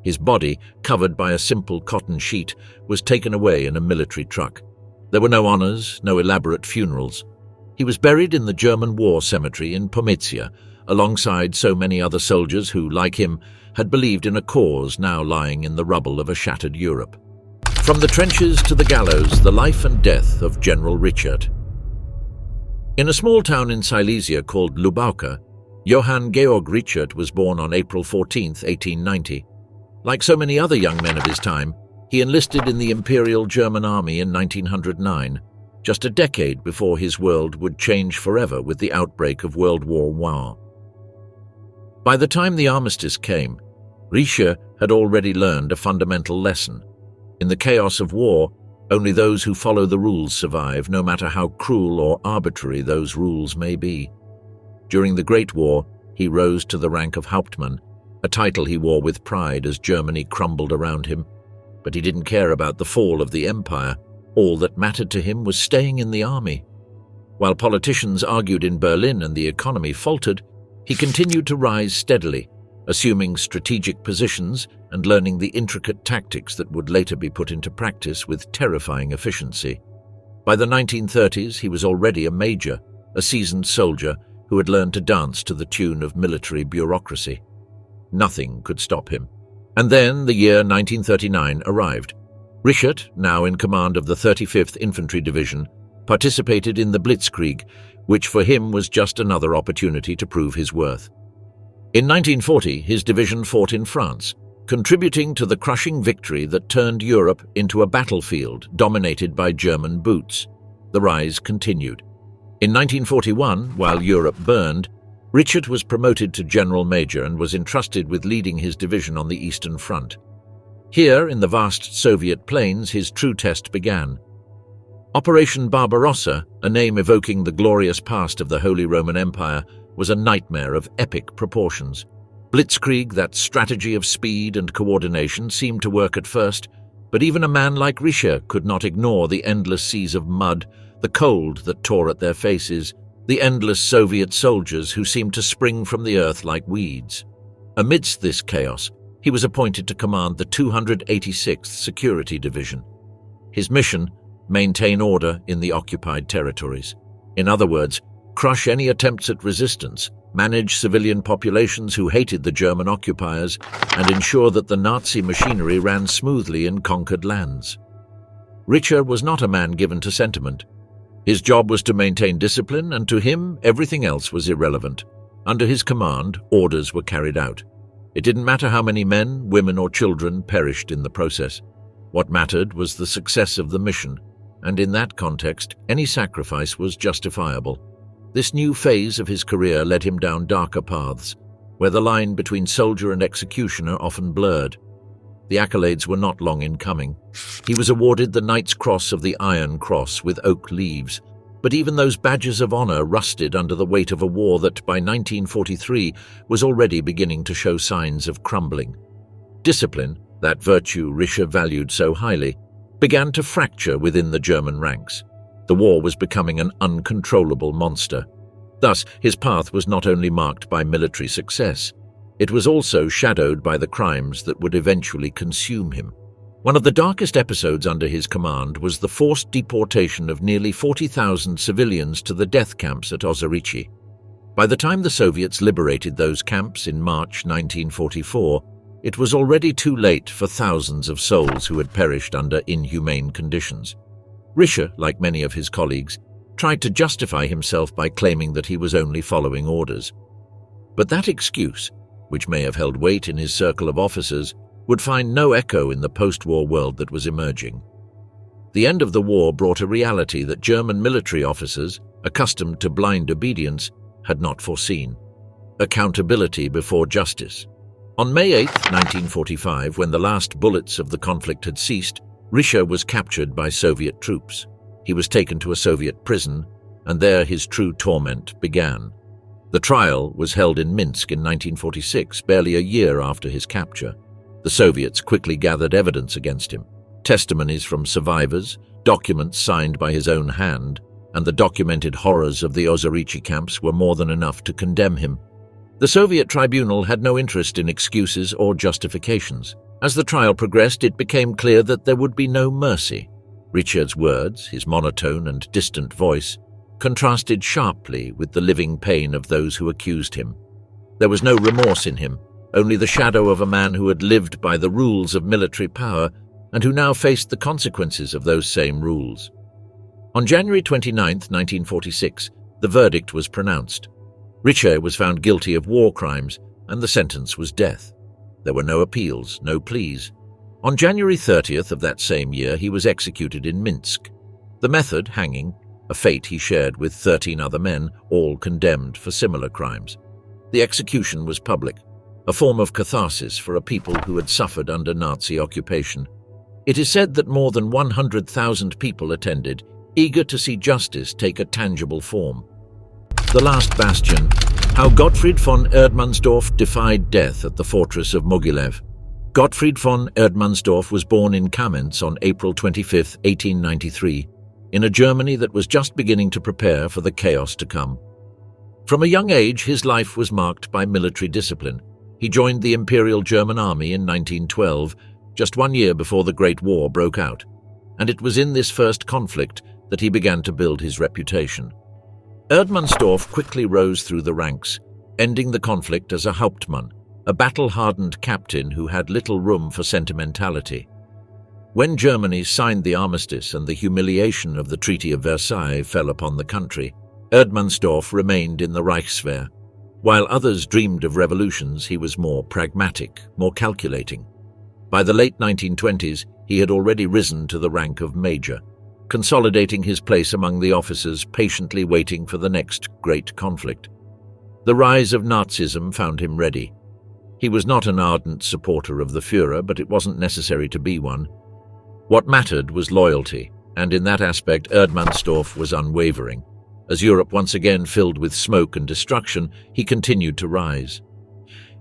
His body, covered by a simple cotton sheet, was taken away in a military truck. There were no honors, no elaborate funerals. He was buried in the German war cemetery in Pomezia, alongside so many other soldiers who, like him, had believed in a cause now lying in the rubble of a shattered Europe. From the trenches to the gallows, the life and death of General Richert. In a small town in Silesia called Lubauka, Johann Georg Richert was born on April 14, 1890. Like so many other young men of his time, he enlisted in the Imperial German Army in 1909, just a decade before his world would change forever with the outbreak of World War I. By the time the armistice came, Richert had already learned a fundamental lesson. In the chaos of war, only those who follow the rules survive, no matter how cruel or arbitrary those rules may be. During the Great War, he rose to the rank of Hauptmann, a title he wore with pride as Germany crumbled around him. But he didn't care about the fall of the empire. All that mattered to him was staying in the army. While politicians argued in Berlin and the economy faltered, he continued to rise steadily, assuming strategic positions and learning the intricate tactics that would later be put into practice with terrifying efficiency. By the 1930s, he was already a major, a seasoned soldier who had learned to dance to the tune of military bureaucracy. Nothing could stop him. And then the year 1939 arrived. Richert, now in command of the 35th Infantry Division, participated in the Blitzkrieg, which for him was just another opportunity to prove his worth. In 1940, his division fought in France, contributing to the crushing victory that turned Europe into a battlefield dominated by German boots. The rise continued. In 1941, while Europe burned, Richert was promoted to General Major and was entrusted with leading his division on the Eastern Front. Here, in the vast Soviet plains, his true test began. Operation Barbarossa, a name evoking the glorious past of the Holy Roman Empire, was a nightmare of epic proportions. Blitzkrieg, that strategy of speed and coordination, seemed to work at first, but even a man like Richert could not ignore the endless seas of mud, the cold that tore at their faces, the endless Soviet soldiers who seemed to spring from the earth like weeds. Amidst this chaos, he was appointed to command the 286th Security Division. His mission: maintain order in the occupied territories. In other words, crush any attempts at resistance, manage civilian populations who hated the German occupiers, and ensure that the Nazi machinery ran smoothly in conquered lands. Richert was not a man given to sentiment. His job was to maintain discipline, and to him, everything else was irrelevant. Under his command, orders were carried out. It didn't matter how many men, women, or children perished in the process. What mattered was the success of the mission, and in that context, any sacrifice was justifiable. This new phase of his career led him down darker paths, where the line between soldier and executioner often blurred. The accolades were not long in coming. He was awarded the Knight's Cross of the Iron Cross with oak leaves, but even those badges of honor rusted under the weight of a war that, by 1943, was already beginning to show signs of crumbling. Discipline, that virtue Richert valued so highly, began to fracture within the German ranks. The war was becoming an uncontrollable monster. Thus, his path was not only marked by military success, it was also shadowed by the crimes that would eventually consume him. One of the darkest episodes under his command was the forced deportation of nearly 40,000 civilians to the death camps at Auschwitz. By the time the Soviets liberated those camps in March 1944, it was already too late for thousands of souls who had perished under inhumane conditions. Richert, like many of his colleagues, tried to justify himself by claiming that he was only following orders. But that excuse, which may have held weight in his circle of officers, would find no echo in the post-war world that was emerging. The end of the war brought a reality that German military officers, accustomed to blind obedience, had not foreseen: accountability before justice. On May 8, 1945, when the last bullets of the conflict had ceased, Richert was captured by Soviet troops. He was taken to a Soviet prison, and there his true torment began. The trial was held in Minsk in 1946, barely a year after his capture. The Soviets quickly gathered evidence against him: testimonies from survivors, documents signed by his own hand, and the documented horrors of the Auschwitz camps were more than enough to condemn him. The Soviet tribunal had no interest in excuses or justifications. As the trial progressed, it became clear that there would be no mercy. Richard's words, his monotone and distant voice, contrasted sharply with the living pain of those who accused him. There was no remorse in him, only the shadow of a man who had lived by the rules of military power and who now faced the consequences of those same rules. On January 29, 1946, the verdict was pronounced. Richert was found guilty of war crimes, and the sentence was death. There were no appeals, no pleas. On January 30th of that same year, he was executed in Minsk. The method, hanging, a fate he shared with 13 other men, all condemned for similar crimes. The execution was public, a form of catharsis for a people who had suffered under Nazi occupation. It is said that more than 100,000 people attended, eager to see justice take a tangible form. The last bastion, how Gottfried von Erdmannsdorff defied death at the fortress of Mogilev. Gottfried von Erdmannsdorff was born in Kamenz on April 25, 1893, in a Germany that was just beginning to prepare for the chaos to come. From a young age, his life was marked by military discipline. He joined the Imperial German Army in 1912, just 1 year before the Great War broke out, and it was in this first conflict that he began to build his reputation. Erdmannsdorff quickly rose through the ranks, ending the conflict as a Hauptmann, a battle-hardened captain who had little room for sentimentality. When Germany signed the armistice and the humiliation of the Treaty of Versailles fell upon the country, Erdmannsdorff remained in the Reichswehr. While others dreamed of revolutions, he was more pragmatic, more calculating. By the late 1920s, he had already risen to the rank of major, consolidating his place among the officers patiently waiting for the next great conflict. The rise of Nazism found him ready. He was not an ardent supporter of the Führer, but it wasn't necessary to be one. What mattered was loyalty, and in that aspect Erdmannsdorff was unwavering. As Europe once again filled with smoke and destruction, he continued to rise.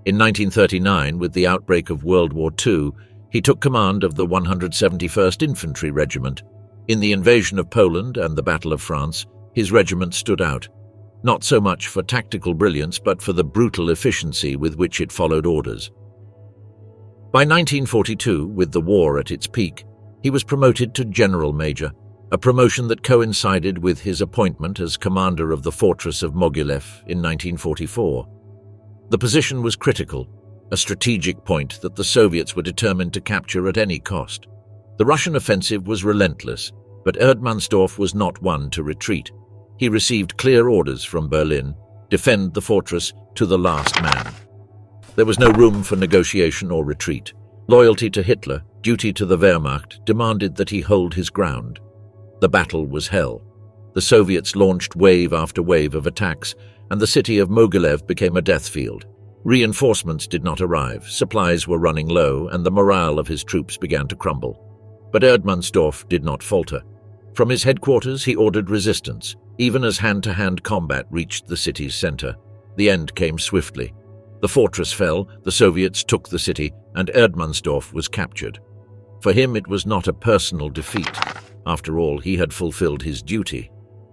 In 1939, with the outbreak of World War II, he took command of the 171st Infantry Regiment. In the invasion of Poland and the Battle of France, his regiment stood out, not so much for tactical brilliance but for the brutal efficiency with which it followed orders. By 1942, with the war at its peak, he was promoted to General Major, a promotion that coincided with his appointment as commander of the fortress of Mogilev in 1944. The position was critical, a strategic point that the Soviets were determined to capture at any cost. The Russian offensive was relentless, but Erdmannsdorff was not one to retreat. He received clear orders from Berlin: defend the fortress to the last man. There was no room for negotiation or retreat. Loyalty to Hitler, duty to the Wehrmacht, demanded that he hold his ground. The battle was hell. The Soviets launched wave after wave of attacks, and the city of Mogilev became a death field. Reinforcements did not arrive, supplies were running low, and the morale of his troops began to crumble. But Erdmannsdorff did not falter. From his headquarters he ordered resistance, even as hand-to-hand combat reached the city's center. The end came swiftly. The fortress fell, the Soviets took the city, and Erdmannsdorff was captured. For him it was not a personal defeat. After all, he had fulfilled his duty.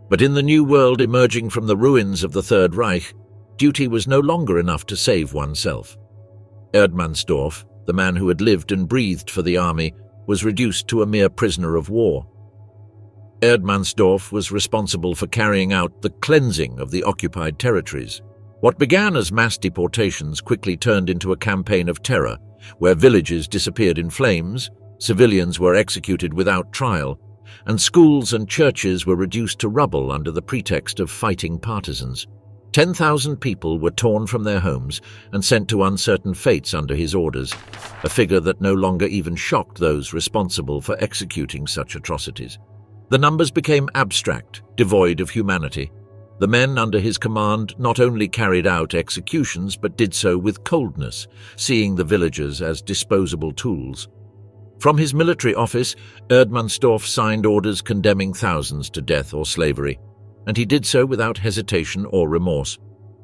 But in the new world emerging from the ruins of the Third Reich, duty was no longer enough to save oneself. Erdmannsdorff, the man who had lived and breathed for the army, was reduced to a mere prisoner of war. Erdmannsdorff was responsible for carrying out the cleansing of the occupied territories. What began as mass deportations quickly turned into a campaign of terror, where villages disappeared in flames, civilians were executed without trial, and schools and churches were reduced to rubble under the pretext of fighting partisans. 10,000 people were torn from their homes and sent to uncertain fates under his orders, a figure that no longer even shocked those responsible for executing such atrocities. The numbers became abstract, devoid of humanity. The men under his command not only carried out executions but did so with coldness, seeing the villagers as disposable tools. From his military office, Erdmannsdorff signed orders condemning thousands to death or slavery, and he did so without hesitation or remorse.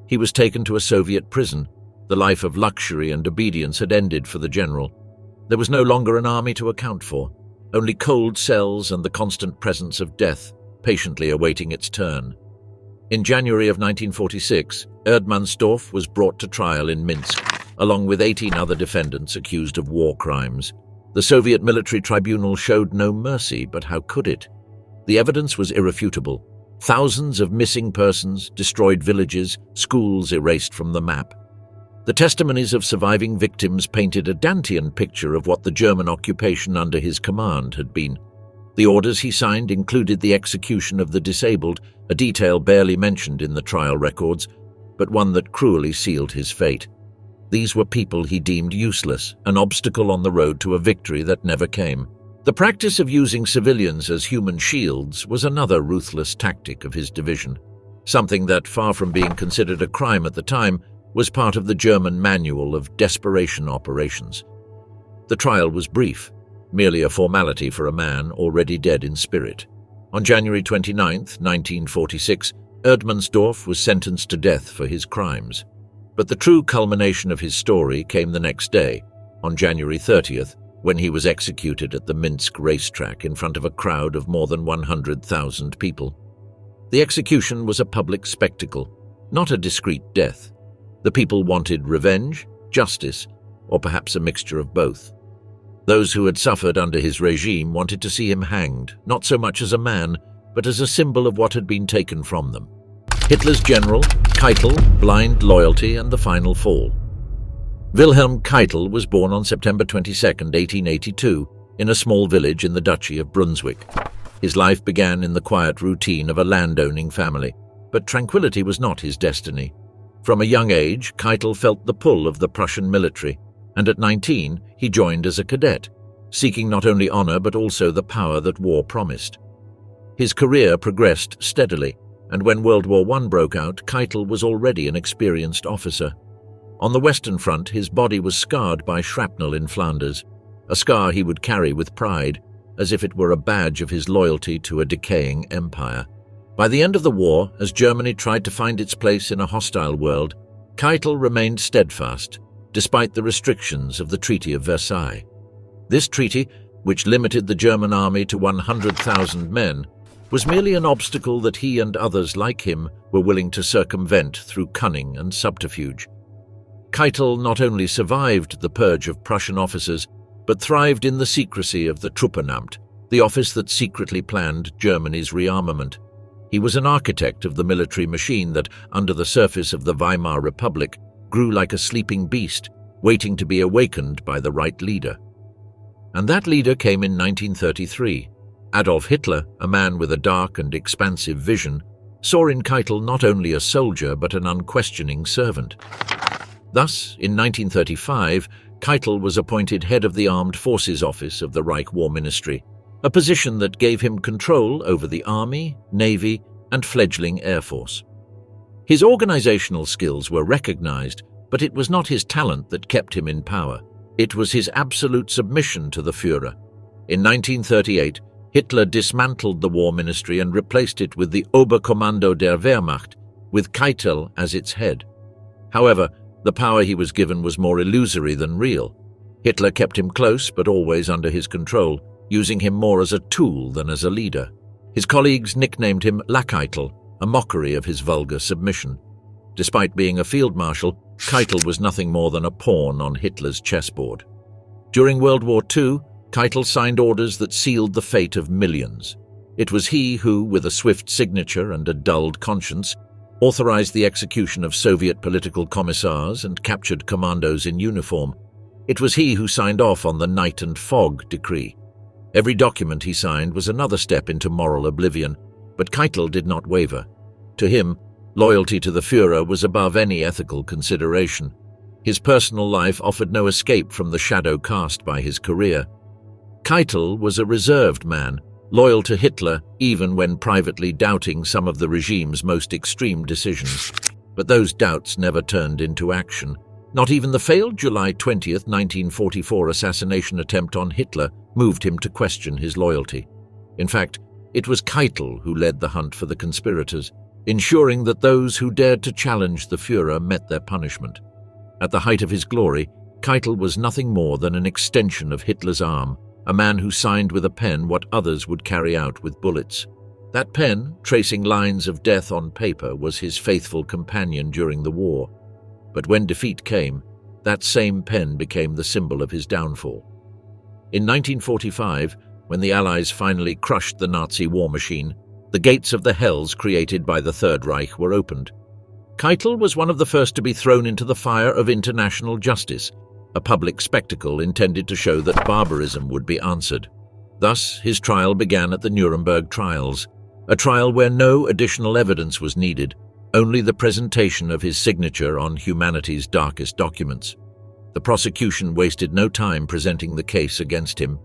He was taken to a Soviet prison. The life of luxury and obedience had ended for the general. There was no longer an army to account for, only cold cells and the constant presence of death, patiently awaiting its turn. In January of 1946, Erdmannsdorff was brought to trial in Minsk, along with 18 other defendants accused of war crimes. The Soviet military tribunal showed no mercy, but how could it? The evidence was irrefutable. Thousands of missing persons, destroyed villages, schools erased from the map. The testimonies of surviving victims painted a Dantean picture of what the German occupation under his command had been. The orders he signed included the execution of the disabled, a detail barely mentioned in the trial records, but one that cruelly sealed his fate. These were people he deemed useless, an obstacle on the road to a victory that never came. The practice of using civilians as human shields was another ruthless tactic of his division, something that, far from being considered a crime at the time, was part of the German manual of desperation operations. The trial was brief, merely a formality for a man already dead in spirit. On January 29, 1946, Erdmannsdorff was sentenced to death for his crimes. But the true culmination of his story came the next day, on January 30th, when he was executed at the Minsk racetrack in front of a crowd of more than 100,000 people. The execution was a public spectacle, not a discreet death. The people wanted revenge, justice, or perhaps a mixture of both. Those who had suffered under his regime wanted to see him hanged, not so much as a man, but as a symbol of what had been taken from them. Hitler's general, Keitel, blind loyalty, and the final fall. Wilhelm Keitel was born on September 22, 1882, in a small village in the Duchy of Brunswick. His life began in the quiet routine of a landowning family, but tranquility was not his destiny. From a young age, Keitel felt the pull of the Prussian military, and at 19 he joined as a cadet, seeking not only honor but also the power that war promised. His career progressed steadily, and when World War I broke out, Keitel was already an experienced officer. On the Western Front, his body was scarred by shrapnel in Flanders, a scar he would carry with pride, as if it were a badge of his loyalty to a decaying empire. By the end of the war, as Germany tried to find its place in a hostile world, Keitel remained steadfast, despite the restrictions of the Treaty of Versailles. This treaty, which limited the German army to 100,000 men, was merely an obstacle that he and others like him were willing to circumvent through cunning and subterfuge. Keitel not only survived the purge of Prussian officers, but thrived in the secrecy of the Truppenamt, the office that secretly planned Germany's rearmament. He was an architect of the military machine that, under the surface of the Weimar Republic, grew like a sleeping beast, waiting to be awakened by the right leader. And that leader came in 1933. Adolf Hitler, a man with a dark and expansive vision, saw in Keitel not only a soldier but an unquestioning servant. Thus, in 1935, Keitel was appointed head of the Armed Forces Office of the Reich War Ministry, a position that gave him control over the Army, Navy, and fledgling Air Force. His organizational skills were recognized, but it was not his talent that kept him in power. It was his absolute submission to the Führer. In 1938, Hitler dismantled the War Ministry and replaced it with the Oberkommando der Wehrmacht, with Keitel as its head. However, the power he was given was more illusory than real. Hitler kept him close but always under his control, using him more as a tool than as a leader. His colleagues nicknamed him Lackheitel, a mockery of his vulgar submission. Despite being a field marshal, Keitel was nothing more than a pawn on Hitler's chessboard. During World War II, Keitel signed orders that sealed the fate of millions. It was he who, with a swift signature and a dulled conscience, authorized the execution of Soviet political commissars and captured commandos in uniform. It was he who signed off on the Night and Fog decree. Every document he signed was another step into moral oblivion, but Keitel did not waver. To him, loyalty to the Führer was above any ethical consideration. His personal life offered no escape from the shadow cast by his career. Keitel was a reserved man, loyal to Hitler even when privately doubting some of the regime's most extreme decisions. But those doubts never turned into action. Not even the failed July 20, 1944 assassination attempt on Hitler moved him to question his loyalty. In fact, it was Keitel who led the hunt for the conspirators, ensuring that those who dared to challenge the Führer met their punishment. At the height of his glory, Keitel was nothing more than an extension of Hitler's arm, a man who signed with a pen what others would carry out with bullets. That pen, tracing lines of death on paper, was his faithful companion during the war. But when defeat came, that same pen became the symbol of his downfall. In 1945, when the Allies finally crushed the Nazi war machine, the gates of the hells created by the Third Reich were opened. Keitel was one of the first to be thrown into the fire of international justice, a public spectacle intended to show that barbarism would be answered. Thus, his trial began at the Nuremberg Trials, a trial where no additional evidence was needed, only the presentation of his signature on humanity's darkest documents. The prosecution wasted no time presenting the case against him.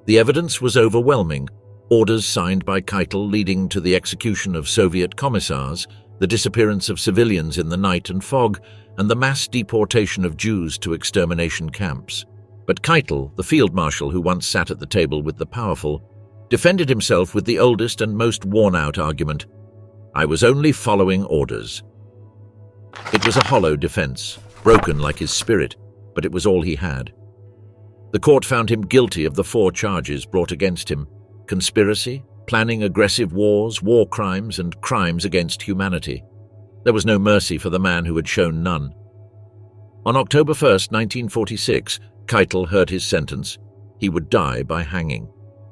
The evidence was overwhelming: orders signed by Keitel leading to the execution of Soviet commissars, the disappearance of civilians in the night and fog, and the mass deportation of Jews to extermination camps. But Keitel, the field marshal who once sat at the table with the powerful, defended himself with the oldest and most worn-out argument: "I was only following orders." It was a hollow defense, broken like his spirit, but it was all he had. The court found him guilty of the 4 charges brought against him: conspiracy, planning aggressive wars, war crimes, and crimes against humanity. There was no mercy for the man who had shown none. On October 1st, 1946, Keitel heard his sentence. He would die by hanging.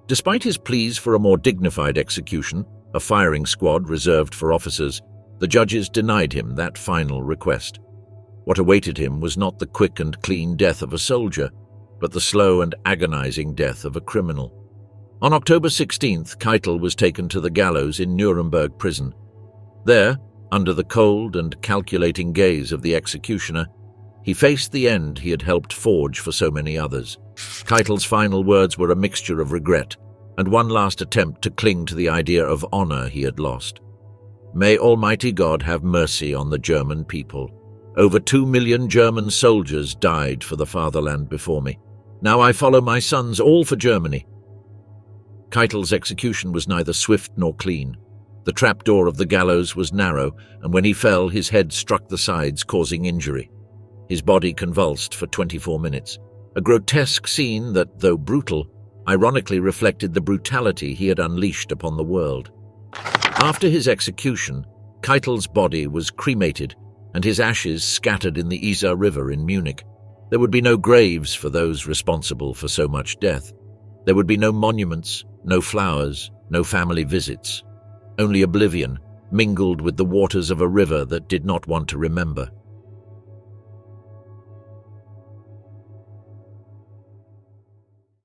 Despite his pleas for a more dignified execution, a firing squad reserved for officers, the judges denied him that final request. What awaited him was not the quick and clean death of a soldier, but the slow and agonizing death of a criminal. On October 16th, Keitel was taken to the gallows in Nuremberg prison. There, under the cold and calculating gaze of the executioner, he faced the end he had helped forge for so many others. Keitel's final words were a mixture of regret and one last attempt to cling to the idea of honor he had lost. "May Almighty God have mercy on the German people. Over 2 million German soldiers died for the fatherland before me. Now I follow my sons, all for Germany." Keitel's execution was neither swift nor clean. The trapdoor of the gallows was narrow, and when he fell, his head struck the sides, causing injury. His body convulsed for 24 minutes, a grotesque scene that, though brutal, ironically reflected the brutality he had unleashed upon the world. After his execution, Keitel's body was cremated and his ashes scattered in the Isar River in Munich. There would be no graves for those responsible for so much death. There would be no monuments, no flowers, no family visits. Only oblivion, mingled with the waters of a river that did not want to remember.